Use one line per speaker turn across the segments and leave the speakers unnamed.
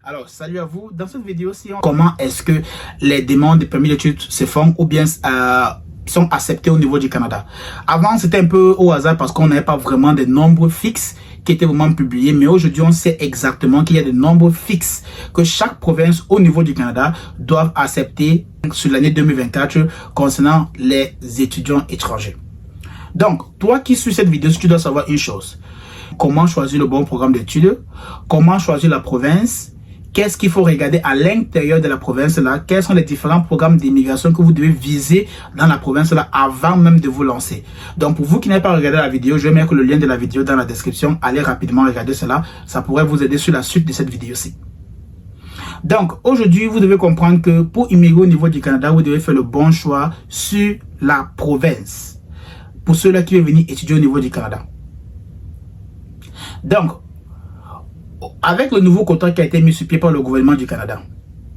Alors, salut à vous. Dans cette vidéo-ci, comment est-ce que les demandes de permis d'études se font ou bien sont acceptées au niveau du Canada. Avant, c'était un peu au hasard parce qu'on n'avait pas vraiment de nombres fixes qui étaient vraiment publiés. Mais aujourd'hui, on sait exactement qu'il y a des nombres fixes que chaque province au niveau du Canada doivent accepter sur l'année 2024 concernant les étudiants étrangers. Donc, toi qui suis cette vidéo, tu dois savoir une chose. Comment choisir le bon programme d'études? Comment choisir la province? Qu'est-ce qu'il faut regarder à l'intérieur de la province là? Quels sont les différents programmes d'immigration que vous devez viser dans la province là avant même de vous lancer? Donc pour vous qui n'avez pas regardé la vidéo, je vais mettre le lien de la vidéo dans la description. Allez rapidement regarder cela. Ça pourrait vous aider sur la suite de cette vidéo-ci. Donc aujourd'hui, vous devez comprendre que pour immigrer au niveau du Canada, vous devez faire le bon choix sur la province. Pour ceux-là qui veulent venir étudier au niveau du Canada. Donc, avec le nouveau contrat qui a été mis sur pied par le gouvernement du Canada,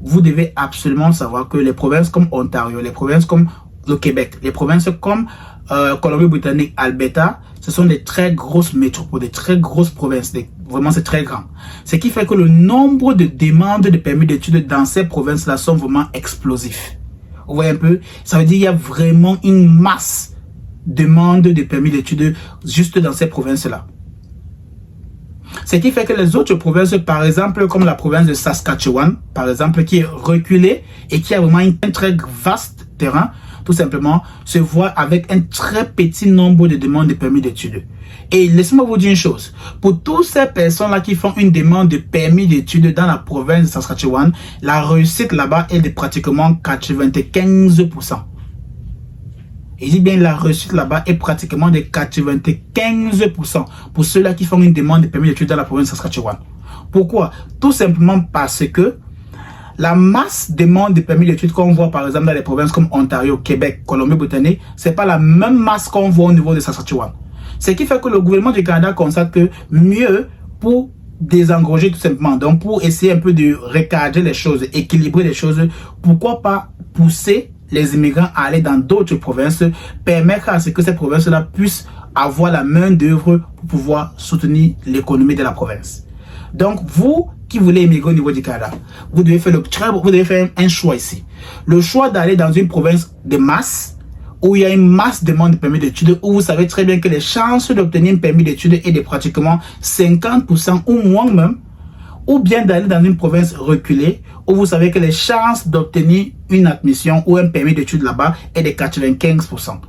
vous devez absolument savoir que les provinces comme Ontario, les provinces comme le Québec, les provinces comme Colombie-Britannique, Alberta, ce sont des très grosses métropoles, des très grosses provinces. Vraiment, c'est très grand. Ce qui fait que le nombre de demandes de permis d'études dans ces provinces-là sont vraiment explosifs. Vous voyez un peu? Ça veut dire qu'il y a vraiment une masse de demandes de permis d'études juste dans ces provinces-là. Ce qui fait que les autres provinces, par exemple, comme la province de Saskatchewan, par exemple, qui est reculée et qui a vraiment un très vaste terrain, tout simplement, se voit avec un très petit nombre de demandes de permis d'études. Et laissez-moi vous dire une chose. Pour toutes ces personnes-là qui font une demande de permis d'études dans la province de Saskatchewan, la réussite là-bas est de pratiquement 95%. Et je dis bien la réussite là-bas est pratiquement de 95% pour ceux-là qui font une demande de permis d'études dans la province de Saskatchewan. Pourquoi? Tout simplement parce que la masse de demandes de permis d'études qu'on voit par exemple dans les provinces comme Ontario, Québec, Colombie-Britannique, c'est pas la même masse qu'on voit au niveau de Saskatchewan. Ce qui fait que le gouvernement du Canada constate que mieux pour désengranger tout simplement, donc pour essayer un peu de recadrer les choses, équilibrer les choses, pourquoi pas pousser les immigrants à aller dans d'autres provinces, permettre à ce que ces provinces-là puissent avoir la main d'œuvre pour pouvoir soutenir l'économie de la province. Donc, vous qui voulez immigrer au niveau du Canada, vous devez faire un choix ici. Le choix d'aller dans une province de masse, où il y a une masse de demande de permis d'études, où vous savez très bien que les chances d'obtenir un permis d'études est de pratiquement 50% ou moins même, ou bien d'aller dans une province reculée où vous savez que les chances d'obtenir une admission ou un permis d'études là-bas est de 95%.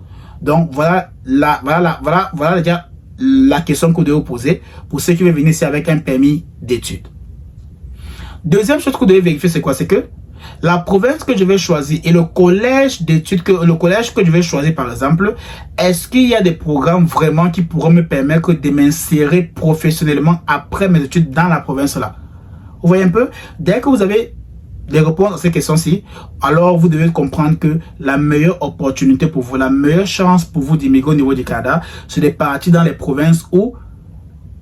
Donc voilà déjà la question que vous devez vous poser pour ceux qui veulent venir ici avec un permis d'études. Deuxième chose que vous devez vérifier, c'est quoi? C'est que la province que je vais choisir et le collège d'études, le collège que je vais choisir par exemple, est-ce qu'il y a des programmes vraiment qui pourront me permettre de m'insérer professionnellement après mes études dans la province là? Vous voyez un peu? Dès que vous avez des réponses à ces questions-ci, alors vous devez comprendre que la meilleure opportunité pour vous, la meilleure chance pour vous d'immigrer au niveau du Canada, c'est de partir dans les provinces où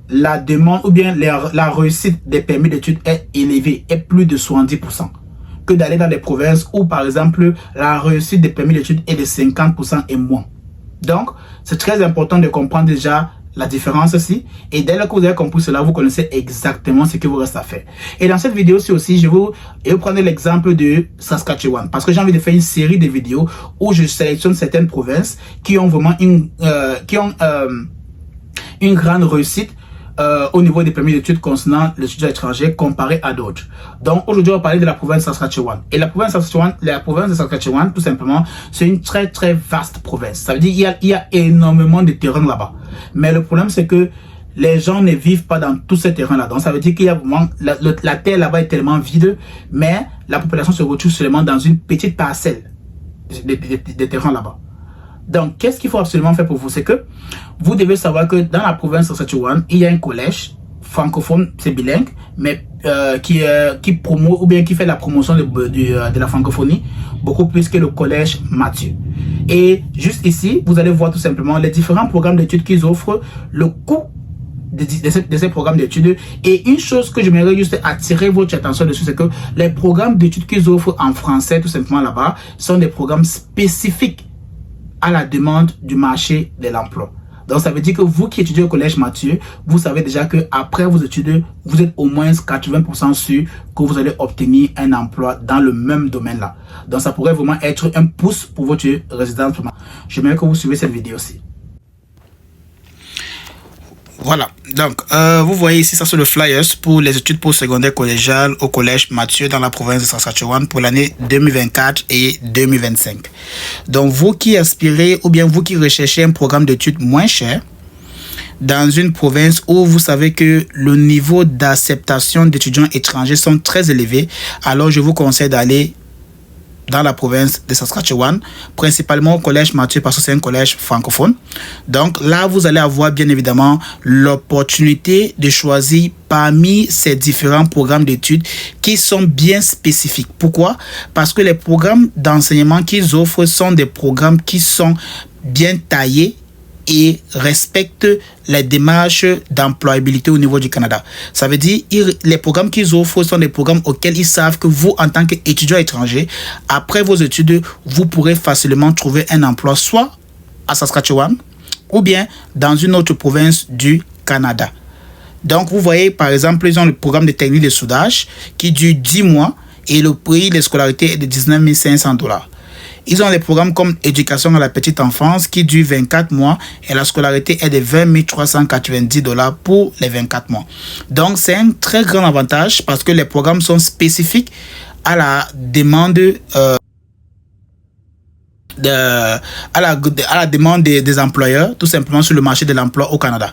la demande ou bien la réussite des permis d'études est élevée, est plus de 70%. Que d'aller dans les provinces où, par exemple, la réussite des permis d'études est de 50% et moins. Donc, c'est très important de comprendre déjà la différence ici. Et dès lors que vous avez compris cela, vous connaissez exactement ce qu'il vous reste à faire. Et dans cette vidéo-ci aussi, je vais prendre l'exemple de Saskatchewan. Parce que j'ai envie de faire une série de vidéos où je sélectionne certaines provinces qui ont vraiment une grande réussite au niveau des permis d'études concernant les étudiants étrangers comparé à d'autres. Donc aujourd'hui on va parler de la province de Saskatchewan. Et la province de Saskatchewan, tout simplement, c'est une très très vaste province. Ça veut dire qu'il y a énormément de terrain là-bas. Mais le problème c'est que les gens ne vivent pas dans tous ces terrains là. Donc ça veut dire qu'il y a vraiment la terre là-bas est tellement vide, mais la population se retrouve seulement dans une petite parcelle de terrain là-bas. Donc, qu'est-ce qu'il faut absolument faire pour vous? C'est que vous devez savoir que dans la province de Saskatchewan, il y a un collège francophone, c'est bilingue, mais qui promeut ou bien qui fait la promotion de la francophonie beaucoup plus que le collège Mathieu. Et juste ici, vous allez voir tout simplement les différents programmes d'études qu'ils offrent, le coût de ces programmes d'études. Et une chose que j'aimerais juste attirer votre attention dessus, c'est que les programmes d'études qu'ils offrent en français, tout simplement là-bas, sont des programmes spécifiques à la demande du marché de l'emploi. Donc, ça veut dire que vous qui étudiez au collège Mathieu, vous savez déjà que après vos études, vous êtes au moins 80% sûr que vous allez obtenir un emploi dans le même domaine-là. Donc, ça pourrait vraiment être un pouce pour votre résidence. J'aimerais que vous suivez cette vidéo aussi. Voilà, donc vous voyez ici, ça c'est le flyers pour les études postsecondaires collégiales au collège Mathieu dans la province de Saskatchewan pour l'année 2024 et 2025. Donc vous qui aspirez ou bien vous qui recherchez un programme d'études moins cher dans une province où vous savez que le niveau d'acceptation d'étudiants étrangers sont très élevés, alors je vous conseille d'aller dans la province de Saskatchewan, principalement au collège Mathieu parce que c'est un collège francophone. Donc là, vous allez avoir bien évidemment l'opportunité de choisir parmi ces différents programmes d'études qui sont bien spécifiques. Pourquoi? Parce que les programmes d'enseignement qu'ils offrent sont des programmes qui sont bien taillés et respectent les démarches d'employabilité au niveau du Canada. Ça veut dire les programmes qu'ils offrent sont des programmes auxquels ils savent que vous, en tant qu'étudiant étranger, après vos études, vous pourrez facilement trouver un emploi soit à Saskatchewan ou bien dans une autre province du Canada. Donc, vous voyez, par exemple, ils ont le programme de technique de soudage qui dure 10 mois et le prix de scolarité est de 19 500 $. Ils ont des programmes comme éducation à la petite enfance qui dure 24 mois et la scolarité est de 20 390 $ pour les 24 mois. Donc, c'est un très grand avantage parce que les programmes sont spécifiques à la demande à la demande des employeurs, tout simplement sur le marché de l'emploi au Canada.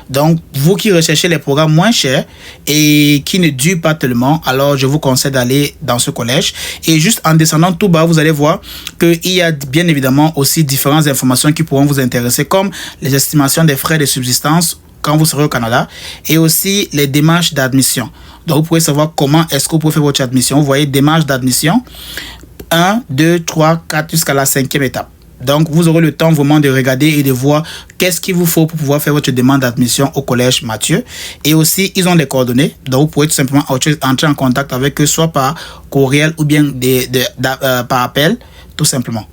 Donc, vous qui recherchez les programmes moins chers et qui ne durent pas tellement, alors je vous conseille d'aller dans ce collège. Et juste en descendant tout bas, vous allez voir qu'il y a bien évidemment aussi différentes informations qui pourront vous intéresser, comme les estimations des frais de subsistance quand vous serez au Canada et aussi les démarches d'admission. Donc, vous pouvez savoir comment est-ce que vous pouvez faire votre admission. Vous voyez, démarches d'admission 1, 2, 3, 4 jusqu'à la 5e étape. Donc, vous aurez le temps vraiment de regarder et de voir qu'est-ce qu'il vous faut pour pouvoir faire votre demande d'admission au collège Mathieu. Et aussi, ils ont des coordonnées. Donc, vous pouvez tout simplement entrer en contact avec eux, soit par courriel ou bien par appel, tout simplement.